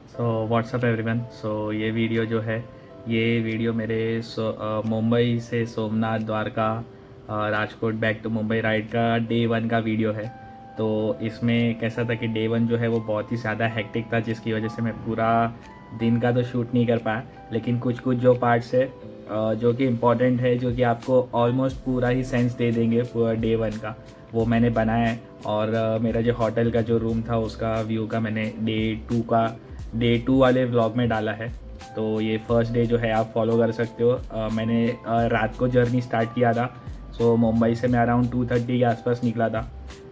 So what's up everyone. सो ये video जो है, ये वीडियो मेरे मुंबई से Somnath, Dwarka, Rajkot back to Mumbai ride का डे 1 का वीडियो है। तो इसमें कैसा था कि डे 1 जो है वो बहुत ही ज़्यादा हेक्टिक था, जिसकी वजह से मैं पूरा दिन का तो शूट नहीं कर पाया, लेकिन कुछ कुछ जो पार्ट्स है जो कि इम्पॉर्टेंट है, जो कि आपको ऑलमोस्ट पूरा ही सेंस दे देंगे पूरा डे 1 का, वो मैंने बनाया है। और मेरा जो होटल का जो रूम था उसका व्यू का मैंने डे 2 वाले व्लॉग में डाला है। तो ये फर्स्ट डे जो है आप फॉलो कर सकते हो। मैंने रात को जर्नी स्टार्ट किया था। सो मुंबई से मैं अराउंड 2:30 के आसपास निकला था।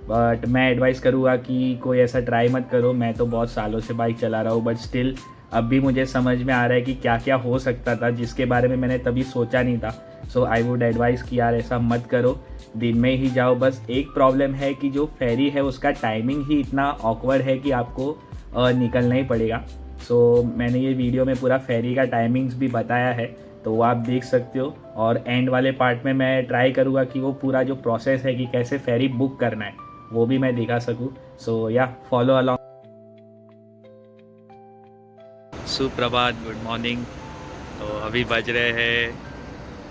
बट मैं एडवाइस करूँगा कि कोई ऐसा ट्राई मत करो। मैं तो बहुत सालों से बाइक चला रहा हूँ, बट स्टिल अब भी मुझे समझ में आ रहा है कि क्या क्या हो सकता था, जिसके बारे में मैंने तभी सोचा नहीं था। सो आई वुड एडवाइस कि यार ऐसा मत करो, दिन में ही जाओ। बस एक प्रॉब्लम है कि जो फेरी है उसका टाइमिंग ही इतना ऑकवर्ड है कि आपको निकलना ही पड़ेगा। सो मैंने ये वीडियो में पूरा फेरी का टाइमिंग्स भी बताया है, तो वो आप देख सकते हो। और एंड वाले पार्ट में मैं ट्राई करूँगा कि वो पूरा जो प्रोसेस है कि कैसे फेरी बुक करना है वो भी मैं दिखा सकूँ। सो या फॉलो अलॉन्ग। सुप्रभात, गुड मॉर्निंग। तो अभी बज रहे हैं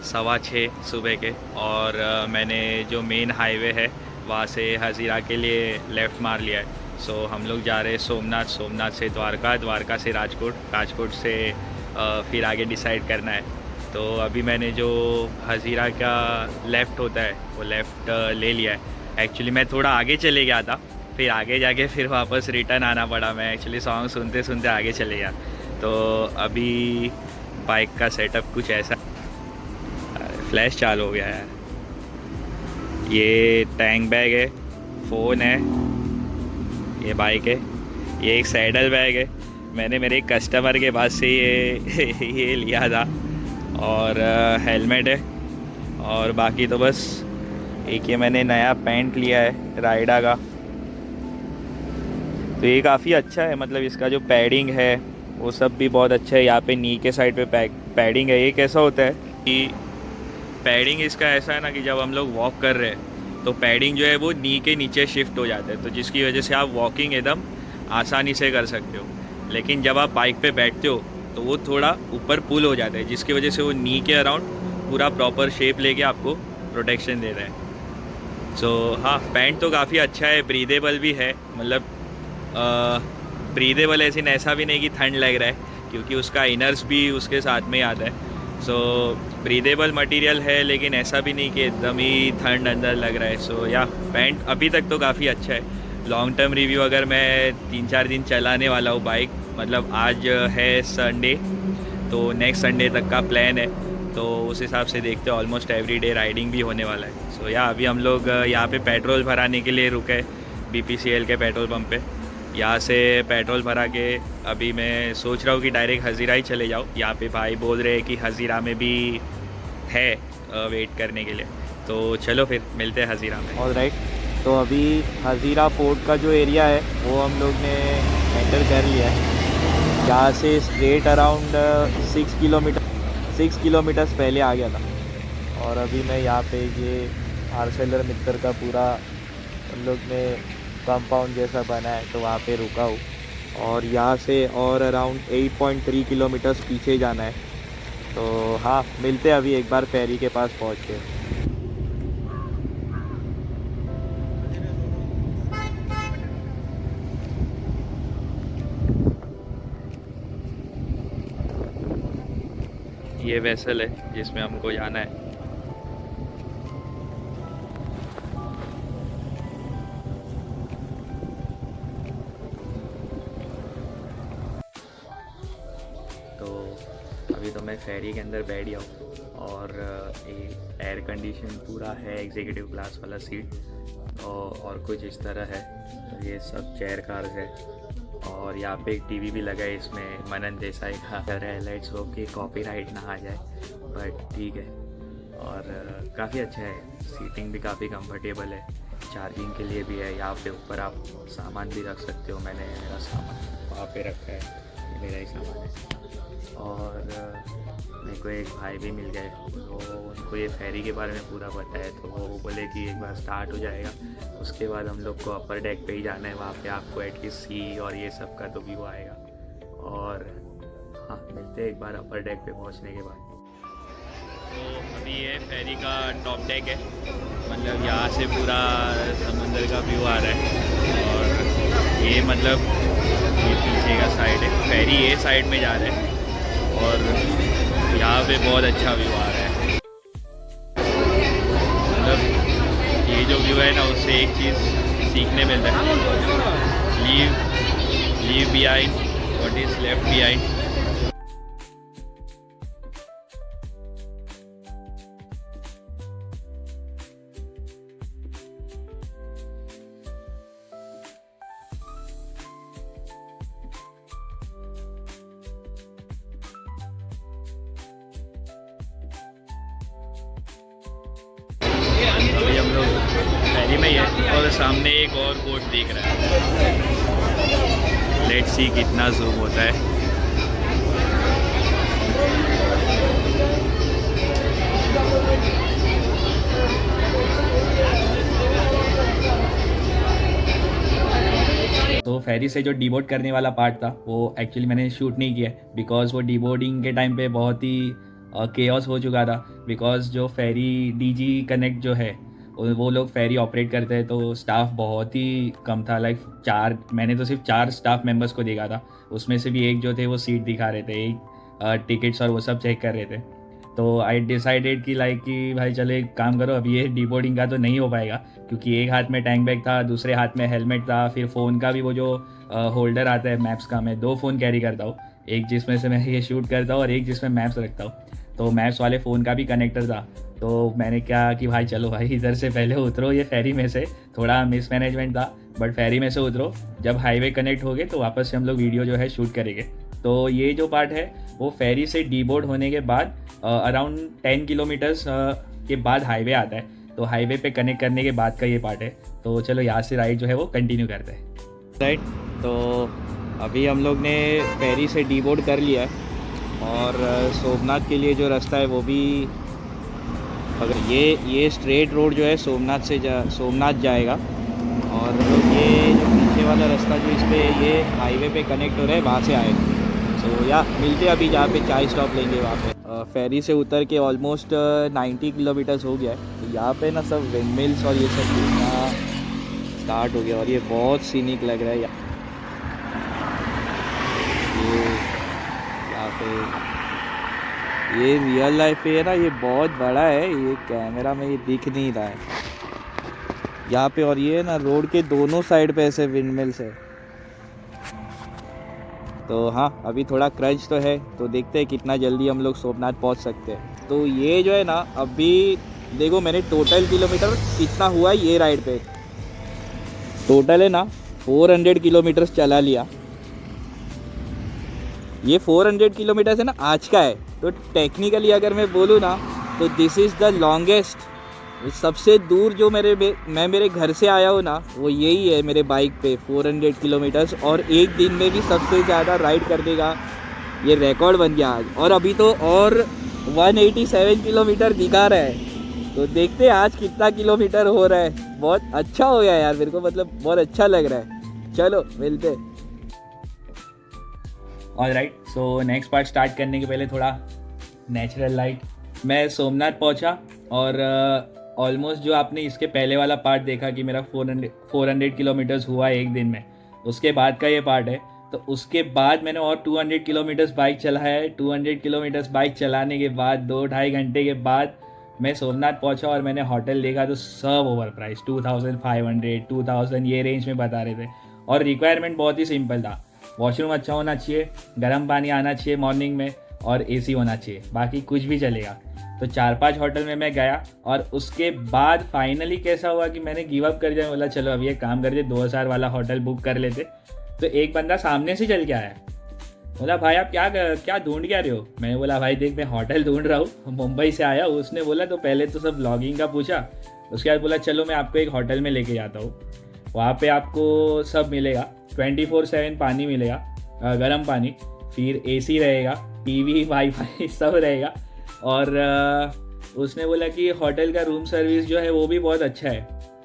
6:15 सुबह के, और मैंने जो मेन हाईवे है वहाँ से हज़ीरा के लिए लेफ़्ट मार लिया है। सो हम लोग जा रहे हैं सोमनाथ, सोमनाथ से द्वारका, द्वारका से राजकोट, राजकोट से फिर आगे डिसाइड करना है। तो अभी मैंने जो हज़ीरा का लेफ़्ट होता है वो लेफ़्ट ले लिया है। एक्चुअली मैं थोड़ा आगे चले गया था, फिर आगे जाके फिर वापस रिटर्न आना पड़ा। मैं एक्चुअली सॉन्ग सुनते सुनते आगे चले गया। तो अभी बाइक का सेटअप कुछ ऐसा, फ्लैश चालू हो गया यार। ये टैंक बैग है, फ़ोन है, ये बाइक है, ये एक सैडल बैग है। मैंने मेरे एक कस्टमर के पास से ये ये लिया था। और हेलमेट है। और बाकी तो बस एक ये मैंने नया पैंट लिया है राइडा का। तो ये काफ़ी अच्छा है, मतलब इसका जो पैडिंग है वो सब भी बहुत अच्छा है। यहाँ पे नी के साइड पे पैडिंग है। ये कैसा होता है कि पैडिंग इसका ऐसा है ना कि जब हम लोग वॉक कर रहे हैं तो पैडिंग जो है वो नी के नीचे शिफ्ट हो जाता है, तो जिसकी वजह से आप वॉकिंग एकदम आसानी से कर सकते हो। लेकिन जब आप बाइक पे बैठते हो तो वो थोड़ा ऊपर पुल हो जाता है, जिसकी वजह से वो नी के अराउंड पूरा प्रॉपर शेप लेके आपको प्रोटेक्शन दे रहा है। सो हाँ, पैंट तो काफ़ी अच्छा है, ब्रीदेबल भी है। मतलब ब्रीदेबल ऐसा भी नहीं कि ठंड लग रहा है, क्योंकि उसका इनर्स भी उसके साथ में ही आता है। सो ब्रीदेबल मटेरियल है, लेकिन ऐसा भी नहीं कि एकदम ही ठंड अंदर लग रहा है। सो या पैंट अभी तक तो काफ़ी अच्छा है। लॉन्ग टर्म रिव्यू, अगर मैं 3-4 दिन चलाने वाला हूँ बाइक, मतलब आज है संडे, तो नेक्स्ट संडे तक का प्लान है। तो उस हिसाब से देखते हैं, ऑलमोस्ट एवरी डे राइडिंग भी होने वाला है। सो या अभी हम लोग यहाँ पे पेट्रोल भराने के लिए रुके BPCL के पेट्रोल पंप पे। यहाँ से पेट्रोल भरा के अभी मैं सोच रहा हूँ कि डायरेक्ट हज़ीरा ही चले जाओ। यहाँ पे भाई बोल रहे हैं कि हज़ीरा में भी है वेट करने के लिए। तो चलो फिर मिलते हैं हज़ीरा में। ऑलराइट, तो अभी हज़ीरा पोर्ट का जो एरिया है वो हम लोग ने एंटर कर लिया है। यहाँ से स्ट्रेट अराउंड 6 किलोमीटर्स पहले आ गया था। और अभी मैं यहाँ पे ये आर्सेलर मित्तर का पूरा हम लोग ने कंपाउंड जैसा बना है, तो वहाँ पे रुका हूँ। और यहाँ से और अराउंड 8.3 किलोमीटर्स पीछे जाना है। तो हाँ, मिलते हैं अभी एक बार फेरी के पास पहुँच के। ये वेसल है जिसमें हमको जाना है। तो अभी तो मैं फेरी के अंदर बैठ गया हूँ, और एक एयर कंडीशन पूरा है, एग्जीक्यूटिव क्लास वाला सीट और कुछ इस तरह है। तो ये सब चेयर कार्स है, और यहाँ पे एक टीवी भी लगा है। इसमें मनन देसाई का है। लेट्स होप कि कॉपीराइट ना आ जाए, बट ठीक है। और काफ़ी अच्छा है, सीटिंग भी काफ़ी कंफर्टेबल है, चार्जिंग के लिए भी है। यहाँ पे ऊपर आप सामान भी रख सकते हो। मैंने मेरा सामान वहाँ पे रखा है, ये मेरा ही सामान है। और मेरे को एक भाई भी मिल गए, तो उनको ये फेरी के बारे में पूरा पता है। तो वो बोले कि एक बार स्टार्ट हो जाएगा उसके बाद हम लोग को अपर डेक पे ही जाना है, वहाँ पे आपको एटलीस्ट सी और ये सब का तो व्यू आएगा। और देखते हैं एक बार अपर डेक पे पहुंचने के बाद। तो अभी ये फेरी का टॉप डेक है, मतलब यहाँ से पूरा समंदर का व्यू आ रहा है। और ये मतलब ये पीछे का साइड है, फेरी ये साइड में जा रहा है और यहाँ पे बहुत अच्छा व्यू आ रहा है। मतलब ये जो व्यू है ना, उससे एक चीज़ सीखने मिलता है, leave behind what is left behind. अभी हम लोग फेरी में ही है और सामने एक और बोट दिख रहा है। लेट्स सी कितना जूम होता है। तो फेरी से जो डीबोर्ड करने वाला पार्ट था वो एक्चुअली मैंने शूट नहीं किया बिकॉज़ वो डीबोर्डिंग के टाइम पे बहुत ही केओस हो चुका था। बिकॉज़ जो फेरी डीजी कनेक्ट जो है वो लोग फेरी ऑपरेट करते हैं, तो स्टाफ बहुत ही कम था। लाइक मैंने तो सिर्फ 4 स्टाफ मेंबर्स को देखा था, उसमें से भी एक जो थे वो सीट दिखा रहे थे, एक टिकट्स और वो सब चेक कर रहे थे। तो आई डिसाइडेड कि भाई चलो एक काम करो, अभी ये डीबोर्डिंग का तो नहीं हो पाएगा क्योंकि एक हाथ में टैंक बैग था, दूसरे हाथ में हेलमेट था, फिर फ़ोन का भी वो जो होल्डर आता है मैप्स का, मैं 2 फ़ोन कैरी करता हूँ, एक जिसमें से मैं ये शूट करता हूँ और एक जिसमें मैप्स रखता हूँ। तो मैप्स वाले फ़ोन का भी कनेक्टर था। तो मैंने क्या कि भाई चलो भाई इधर से पहले उतरो, ये फेरी में से थोड़ा मिसमैनेजमेंट था बट फेरी में से उतरो, जब हाईवे कनेक्ट हो गए तो वापस से हम लोग वीडियो जो है शूट करेंगे। तो ये जो पार्ट है वो फेरी से डीबोर्ड होने के बाद अराउंड 10 किलोमीटर्स के बाद हाईवे आता है, तो हाईवे पे कनेक्ट करने के बाद का ये पार्ट है। तो चलो यहाँ से राइड जो है वो कंटिन्यू करते हैं। राइट, तो अभी हम लोग ने फेरी से डीबोर्ड कर लिया है और सोमनाथ के लिए जो रास्ता है वो भी, अगर ये स्ट्रेट रोड जो है सोमनाथ जाएगा और ये जो पीछे वाला रास्ता जो इस पे ये हाईवे पे कनेक्ट हो रहा है वहाँ से आएगा। तो या मिलते अभी जहाँ पे चाय स्टॉप लेंगे वहाँ पे। फेरी से उतर के ऑलमोस्ट 90 किलोमीटर्स हो गया है। तो यहाँ पे ना सब विंडमिल्स और ये सब देखना स्टार्ट हो गया और ये बहुत सीनिक लग रहा है। ये यहाँ पे ये रियल लाइफ पे है ना, ये बहुत बड़ा है, ये कैमरा में ये दिख नहीं रहा है यहाँ पे। और ये ना रोड के दोनों साइड पे ऐसे विंडमिल्स है। तो हाँ, अभी थोड़ा क्रंच तो है, तो देखते हैं कितना जल्दी हम लोग सोमनाथ पहुँच सकते हैं। तो ये जो है ना, अभी देखो मैंने टोटल किलोमीटर कितना हुआ है ये राइड पे, टोटल है ना 400 किलोमीटर चला लिया। ये 400 किलोमीटर है ना आज का है, तो टेक्निकली अगर मैं बोलूँ ना तो दिस इज़ द लॉन्गेस्ट, सबसे दूर जो मैं मेरे घर से आया हूँ ना वो यही है मेरे बाइक पे 400 किलोमीटर्स। और एक दिन में भी सबसे ज़्यादा राइड करने का ये रिकॉर्ड बन गया आज। और अभी तो और 187 किलोमीटर दिखा रहा है, तो देखते हैं आज कितना किलोमीटर हो रहा है। बहुत अच्छा हो गया यार, मेरे को मतलब बहुत अच्छा लग रहा है। चलो मिलते। Alright, so next part start करने के पहले थोड़ा नेचुरल लाइट। मैं सोमनाथ पहुंचा और ऑलमोस्ट जो आपने इसके पहले वाला पार्ट देखा कि मेरा 400 किलोमीटर्स हुआ एक दिन में, उसके बाद का ये पार्ट है। तो उसके बाद मैंने और 200 किलोमीटर्स बाइक चलाया है। 200 किलोमीटर्स बाइक चलाने के बाद 2-2.5 घंटे के बाद मैं सोमनाथ पहुंचा और मैंने होटल देखा तो सब ओवर प्राइस, 2500 2000 ये रेंज में बता रहे थे। और रिक्वायरमेंट बहुत ही सिंपल था, वॉशरूम अच्छा होना चाहिए, गर्म पानी आना चाहिए मॉर्निंग में और एसी होना चाहिए, बाकी कुछ भी चलेगा। तो 4-5 होटल में मैं गया और उसके बाद फाइनली कैसा हुआ कि मैंने गिव अप कर दिया। बोला चलो अब ये काम करते 2000 वाला होटल बुक कर लेते। तो एक बंदा सामने से चल के आया, बोला भाई आप क्या ढूंढ क्या रहे हो। मैंने बोला भाई देख मैं होटल ढूंढ रहा हूँ, मुंबई से आया। उसने बोला तो पहले तो सब ब्लॉगिंग का पूछा, उसके बाद बोला चलो मैं आपको एक होटल में लेके जाता हूँ, वहाँ पे आपको सब मिलेगा, 24/7 पानी मिलेगा, गर्म पानी, फिर एसी रहेगा, टीवी वाईफाई सब रहेगा। और उसने बोला कि होटल का रूम सर्विस जो है वो भी बहुत अच्छा है।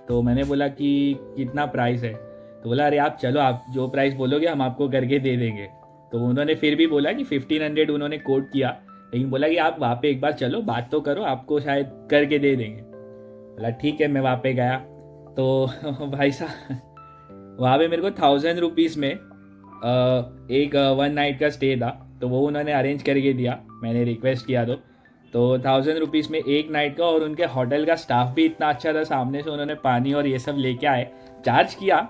तो मैंने बोला कि कितना प्राइस है, तो बोला अरे आप चलो, आप जो प्राइस बोलोगे हम आपको करके दे देंगे। तो उन्होंने फिर भी बोला कि 1500 उन्होंने कोट किया, लेकिन बोला कि आप वहाँ पे एक बार चलो, बात तो करो, आपको शायद करके दे देंगे। बोला ठीक है, मैं वहाँ पे गया तो भाई साहब वहाँ पे मेरे को 1000 रुपीज़ में एक 1 नाइट का स्टे था, तो वो उन्होंने अरेंज करके दिया, मैंने रिक्वेस्ट किया तो 1000 रुपीज़ में 1 नाइट का। और उनके होटल का स्टाफ भी इतना अच्छा था, सामने से उन्होंने पानी और ये सब लेके आए, चार्ज किया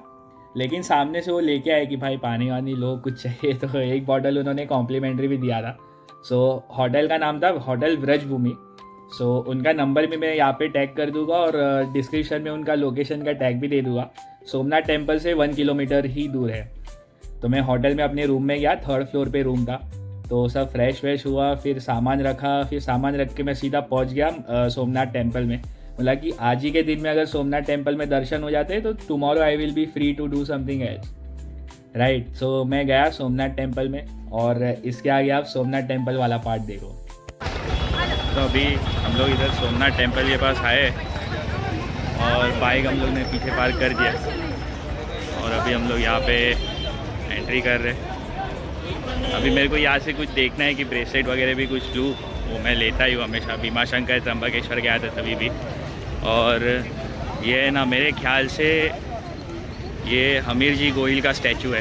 लेकिन सामने से वो लेके आए कि भाई पानी वानी लो, कुछ चाहिए तो एक बॉटल उन्होंने कॉम्प्लीमेंट्री भी दिया था। सो होटल का नाम था होटल व्रजभूमि। सो उनका नंबर भी मैं यहाँ पे टैग कर दूंगा और डिस्क्रिप्शन में उनका लोकेशन का टैग भी दे दूंगा। सोमनाथ टेम्पल से 1 किलोमीटर ही दूर है। तो मैं होटल में अपने रूम में गया, 3rd फ्लोर पे रूम था, तो सब फ्रेश व्रेश हुआ, फिर सामान रखा, फिर सामान रख के मैं सीधा पहुंच गया सोमनाथ टेम्पल में। बोला कि आज ही के दिन में अगर सोमनाथ टेम्पल में दर्शन हो जाते हैं तो tomorrow I will be free to do something else, right. So मैं गया सोमनाथ टेम्पल में और इसके आगे आप सोमनाथ टेम्पल वाला पार्ट देखो। तो अभी हम लोग इधर सोमनाथ टेम्पल के पास आए और बाइक हम लोग ने पीछे पार्क कर दिया और अभी हम लोग यहाँ पे एंट्री कर रहे हैं। अभी मेरे को यहाँ से कुछ देखना है कि ब्रेसलेट वगैरह भी कुछ लूँ, वो मैं लेता ही हूँ हमेशा, भीमाशंकर त्र्यंबकेश्वर गया था तभी भी। और ये ना मेरे ख्याल से ये हमीर जी गोहिल का स्टैचू है,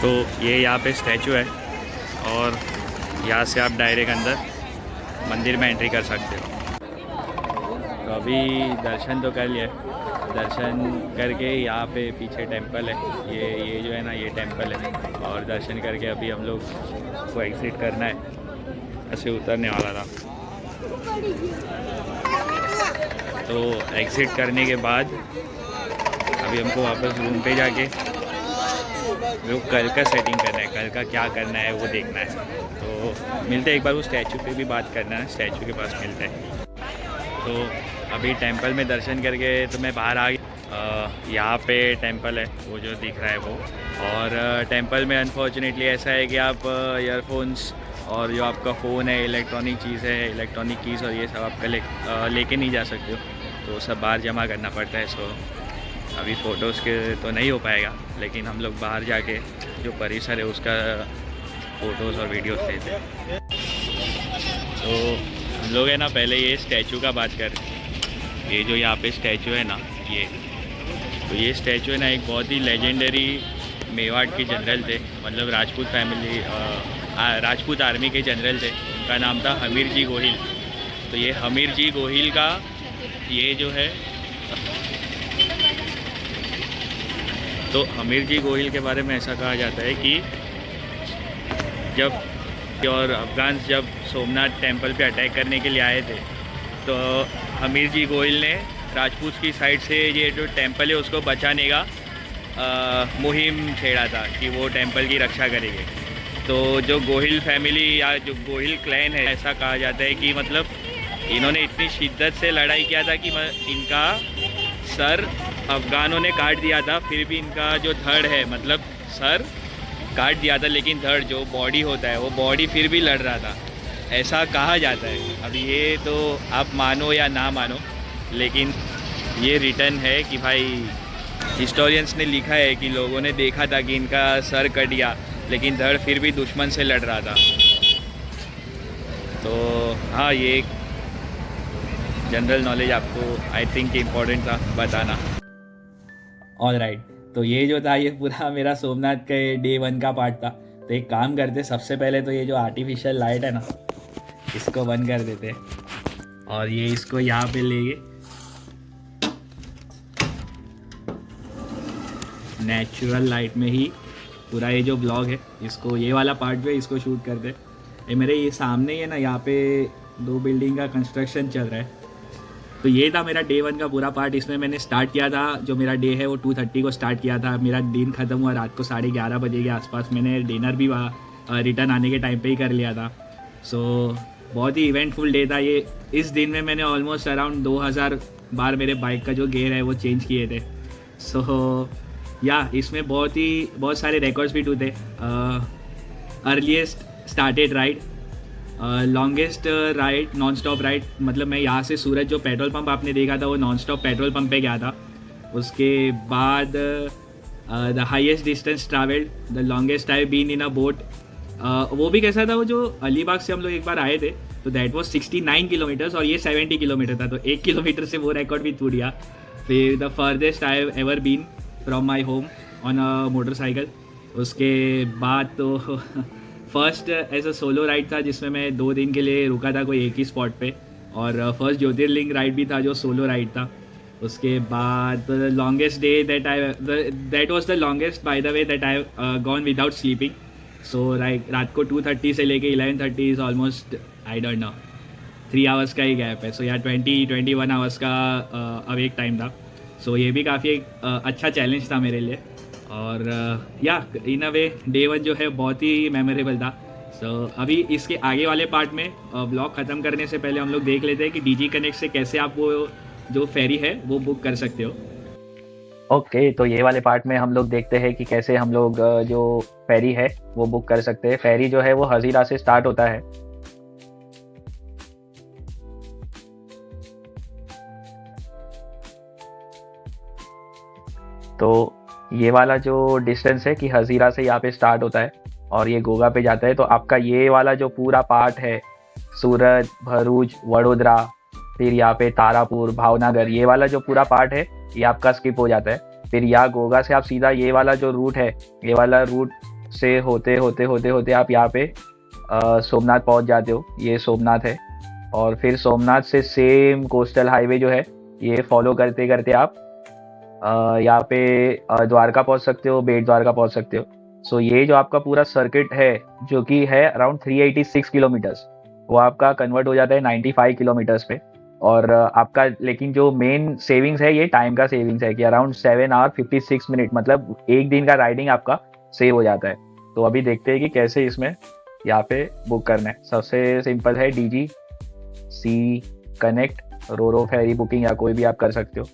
तो ये यहाँ पे स्टैचू है और यहाँ से आप डायरेक्ट अंदर मंदिर में एंट्री कर सकते हो। तो अभी दर्शन तो कर लिया, दर्शन करके यहाँ पे पीछे टेंपल है, ये जो है ना ये टेंपल है, और दर्शन करके अभी हम लोग को एग्ज़िट करना है, ऐसे उतरने वाला था। तो एग्ज़िट करने के बाद अभी हमको वापस रूम पे जाके वो कल का सेटिंग करना है, कल का क्या करना है वो देखना है। तो मिलते हैं एक बार, वो स्टैचू पे भी बात करना है, स्टैचू के पास मिलते हैं। तो अभी टेंपल में दर्शन करके तो मैं बाहर आ गया। यहाँ पे टेंपल है वो जो दिख रहा है वो, और टेंपल में अनफॉर्चुनेटली ऐसा है कि आप ईयरफोन्स और जो आपका फ़ोन है, इलेक्ट्रॉनिक चीज़ है, इलेक्ट्रॉनिक कीज़ और ये सब आप लेके नहीं जा सकते हो, तो सब बाहर जमा करना पड़ता है। सो अभी फ़ोटोज़ के तो नहीं हो पाएगा, लेकिन हम लोग बाहर जाके जो परिसर है उसका फ़ोटोज़ और वीडियोस लेते हैं। तो हम लोग है ना पहले ये स्टैचू का बात कर, ये जो यहाँ पे स्टैचू है ना ये स्टैचू है ना एक बहुत ही लेजेंडरी मेवाड़ के जनरल थे, मतलब राजपूत फैमिली राजपूत आर्मी के जनरल थे, उनका नाम था हमीर जी गोहिल। तो ये हमीर जी गोहिल का ये जो है, तो हमीर जी गोहिल के बारे में ऐसा कहा जाता है कि जब और अफगान जब सोमनाथ टेंपल पे अटैक करने के लिए आए थे, तो हमीर जी गोहिल ने राजपूत की साइड से ये जो टेंपल है उसको बचाने का मुहिम छेड़ा था कि वो टेंपल की रक्षा करेंगे। तो जो गोहिल फैमिली या जो गोहिल क्लैन है, ऐसा कहा जाता है कि मतलब इन्होंने इतनी शिद्दत से लड़ाई किया था कि इनका सर अफ़गानों ने काट दिया था, फिर भी इनका जो धड़ है, मतलब सर काट दिया था लेकिन धड़ जो बॉडी होता है वो बॉडी फिर भी लड़ रहा था, ऐसा कहा जाता है। अब ये तो आप मानो या ना मानो, लेकिन ये रिटर्न है कि भाई हिस्टोरियंस ने लिखा है कि लोगों ने देखा था कि इनका सर कट गया लेकिन धड़ फिर भी दुश्मन से लड़ रहा था। तो हाँ, ये एक जनरल नॉलेज आपको आई थिंक इम्पोर्टेंट था बताना। ऑल राइट, तो ये जो था ये पूरा मेरा सोमनाथ के डे 1 का पार्ट था। तो एक काम करते, सबसे पहले तो ये जो आर्टिफिशियल लाइट है ना इसको बंद कर देते और ये इसको यहाँ पे लेके नेचुरल लाइट में ही पूरा ये जो ब्लॉग है इसको, ये वाला पार्ट जो है इसको शूट करते। ये मेरे ये सामने ही है ना, यहाँ पे 2 बिल्डिंग का कंस्ट्रक्शन चल रहा है। तो ये था मेरा डे 1 का पूरा पार्ट। इसमें मैंने स्टार्ट किया था, जो मेरा डे है वो 2:30 को स्टार्ट किया था। मेरा दिन ख़त्म हुआ रात को 11:30 बजे के आसपास। मैंने डिनर भी रिटर्न आने के टाइम पे ही कर लिया था। सो बहुत ही इवेंटफुल डे था ये। इस दिन में मैंने ऑलमोस्ट अराउंड 2000 बार मेरे बाइक का जो गेयर है वो चेंज किए थे। सो या इसमें बहुत सारे रिकॉर्ड्स भी टूटे। Earliest started ride, longest ride, non stop ride, मतलब मैं यहाँ से सूरत जो पेट्रोल पंप आपने देखा था वो नॉन स्टॉप पेट्रोल पंप पे गया था। उसके बाद the highest distance travelled, the longest I been in a boat. वो भी कैसा था, वो जो अलीबाग से हम लोग एक बार आए थे तो दैट वाज 69 किलोमीटर्स और ये 70 किलोमीटर था, तो 1 किलोमीटर से वो रिकॉर्ड भी टूट गया। फिर the farthest I have ever been from my home on a motorcycle. उसके बाद तो first as a solo ride था जिसमें मैं 2 दिन के लिए रुका था कोई एक ही स्पॉट पे, और फर्स्ट ज्योतिर्लिंग राइड भी था जो सोलो राइड था। उसके बाद longest day that was the longest by the way that I gone without sleeping. So रात को 2:30 से लेके 11:30 is almost I don't know 3 hours का ही गैप है। सो या 21 आवर्स का अवेक टाइम था। सो ये भी काफ़ी एक अच्छा चैलेंज था मेरे लिए, और या इन अ वे डे 1 जो है बहुत ही मेमोरेबल था। सो अभी इसके आगे वाले पार्ट में ब्लॉग ख़त्म करने से पहले हम लोग देख लेते हैं कि डीजी कनेक्ट से कैसे आप वो जो फेरी है वो बुक कर सकते हो। ओके, तो ये वाले पार्ट में हम लोग देखते हैं कि कैसे हम लोग जो फेरी है वो बुक कर सकते हैं। फेरी जो है वो हजीरा से स्टार्ट होता है। तो ये वाला जो डिस्टेंस है कि हजीरा से यहाँ पे स्टार्ट होता है और ये गोगा पे जाता है, तो आपका ये वाला जो पूरा पार्ट है सूरत, भरूच, वडोदरा, फिर यहाँ पे तारापुर, भावनगर, ये वाला जो पूरा पार्ट है ये आपका स्किप हो जाता है। फिर यहाँ गोगा से आप सीधा ये वाला जो रूट है, ये वाला रूट से होते होते होते होते आप यहाँ पे सोमनाथ पहुँच जाते हो। ये सोमनाथ है, और फिर सोमनाथ से सेम कोस्टल हाईवे जो है ये फॉलो करते करते आप यहाँ पे द्वारका पहुँच सकते हो, बेट द्वारका पहुँच सकते हो। सो ये जो आपका पूरा सर्किट है जो कि है अराउंड 386 किलोमीटर्स, वो आपका कन्वर्ट हो जाता है 95 किलोमीटर्स पे। और आपका लेकिन जो मेन सेविंग्स है ये टाइम का सेविंग्स है कि अराउंड 7 आवर 56 मिनट, मतलब एक दिन का राइडिंग आपका सेव हो जाता है। तो अभी देखते हैं कि कैसे इसमें यहाँ पे बुक करना है। सबसे सिंपल है डीजी सी कनेक्ट, रोरो फेरी बुकिंग या कोई भी आप कर सकते हो।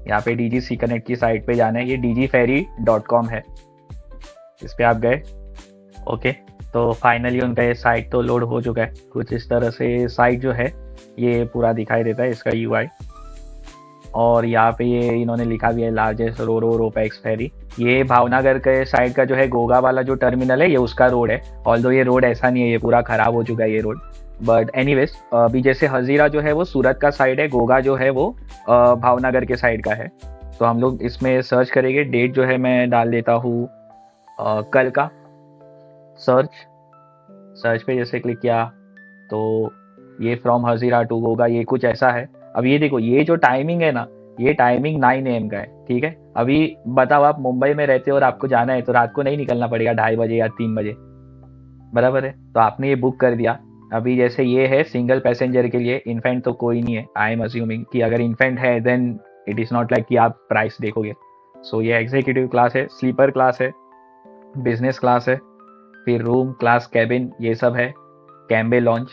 यहाँ पे डीजी सी कनेक्ट की साइट पे जाना है, ये dgferry.com है, इस पे आप गए। ओके, तो फाइनली उनका ये साइट तो लोड हो चुका है। कुछ इस तरह से साइट जो है ये पूरा दिखाई देता है इसका UI, और यहाँ पे ये इन्होंने लिखा भी है लार्जेस्ट रोरो रोपैक्स फेरी। ये भावनगर के साइड का जो है गोगा वाला जो टर्मिनल है ये उसका रोड है, ऑल्दो ये रोड ऐसा नहीं है, ये पूरा खराब हो चुका है ये रोड। बट एनीवेज अभी जैसे हजीरा जो है वो सूरत का साइड है, गोगा जो है वो भावनगर के साइड का है। तो हम लोग इसमें सर्च करेंगे, डेट जो है मैं डाल देता हूँ कल का। सर्च पे जैसे क्लिक किया तो ये फ्रॉम हजीरा टू गोगा ये कुछ ऐसा है। अब ये देखो, ये जो टाइमिंग है ना, ये टाइमिंग 9 AM का है, ठीक है। अभी बताओ आप मुंबई में रहते हो और आपको जाना है तो रात को नहीं निकलना पड़ेगा 2:30 बजे या 3 बजे, बराबर है। तो आपने ये बुक कर दिया। अभी जैसे ये है सिंगल पैसेंजर के लिए, इन्फेंट तो कोई नहीं है। आई एम अज्यूमिंग कि अगर इन्फेंट है then it is not like कि आप प्राइस देखोगे। सो ये एग्जीक्यूटिव क्लास है, स्लीपर क्लास है, बिजनेस क्लास है, फिर रूम क्लास, कैबिन, ये सब है, कैम्बे लॉन्च।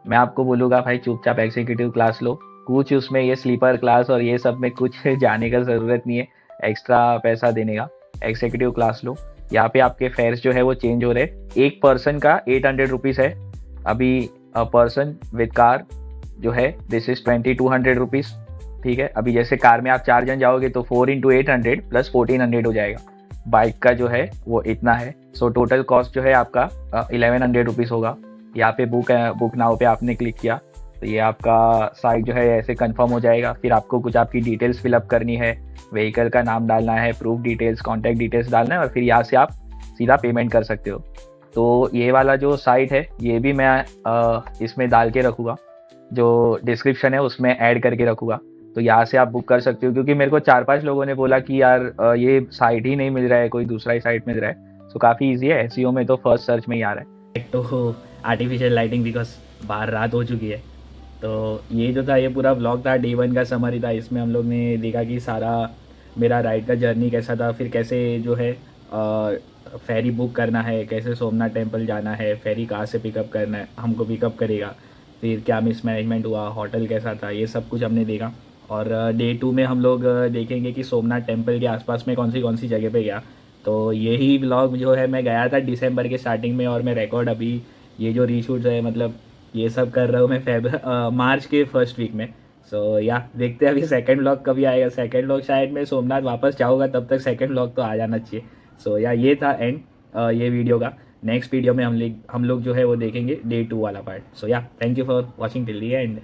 मैं आपको बोलूँगा भाई चुपचाप एग्जीक्यूटिव क्लास लो, कुछ उसमें ये स्लीपर क्लास और ये सब में कुछ जाने का ज़रूरत नहीं है एक्स्ट्रा पैसा देने का। एग्जीक्यूटिव क्लास लो। यहाँ पे आपके फेयर्स जो है वो चेंज हो रहे हैं। एक पर्सन का 800 रुपीज़ है अभी, अ पर्सन विद कार जो है दिस इज 2200 रुपीज़, ठीक है। अभी जैसे कार में आप 4 जन जाओगे तो 4 × 800 + 1400 हो जाएगा। बाइक का जो है वो इतना है। सो टोटल कॉस्ट जो है आपका 1100 रुपीज़ होगा। यहाँ पे बुक नाउ पे आपने क्लिक किया तो ये आपका साइट जो है ऐसे कंफर्म हो जाएगा। फिर आपको कुछ आपकी डिटेल्स फिलअप करनी है, व्हीकल का नाम डालना है, प्रूफ डिटेल्स, कॉन्टैक्ट डिटेल्स डालना है, और फिर यहाँ से आप सीधा पेमेंट कर सकते हो। तो ये वाला जो साइट है ये भी मैं इसमें डाल के रखूँगा, जो डिस्क्रिप्शन है उसमें ऐड करके रखूँगा। तो यहाँ से आप बुक कर सकते हो, क्योंकि मेरे को 4-5 लोगों ने बोला कि यार ये साइट ही नहीं मिल रहा है, कोई दूसरा ही साइट मिल रहा है। सो काफ़ी ईजी है, SEO में तो फर्स्ट सर्च में ही आ रहा है। एक तो आर्टिफिशियल लाइटिंग बिकॉज बाहर रात हो चुकी है। तो ये जो था ये पूरा व्लॉग था, डे 1 का समरी था। इसमें हम लोग ने देखा कि सारा मेरा राइड का जर्नी कैसा था, फिर कैसे जो है फेरी बुक करना है, कैसे सोमनाथ टेम्पल जाना है, फेरी कहाँ से पिकअप करना है, हमको पिकअप करेगा, फिर क्या मिसमैनेजमेंट हुआ, होटल कैसा था, ये सब कुछ हमने देखा। और डे 2 में हम लोग देखेंगे कि सोमनाथ टेम्पल के आसपास में कौन सी जगह पे गया। तो यही व्लॉग जो है मैं गया था दिसंबर के स्टार्टिंग में, और मैं रिकॉर्ड अभी ये जो रीशूट्स है मतलब ये सब कर रहा हूँ मैं मार्च के फर्स्ट वीक में। सो या देखते हैं अभी सेकंड व्लॉग कभी आएगा। सेकंड व्लॉग शायद मैं सोमनाथ वापस जाऊँगा तब तक सेकंड व्लॉग तो आ जाना चाहिए। सो या ये था एंड ये वीडियो का। नेक्स्ट वीडियो में हम लोग जो है वो देखेंगे डे 2 वाला पार्ट। सो या thank you for watching till the end.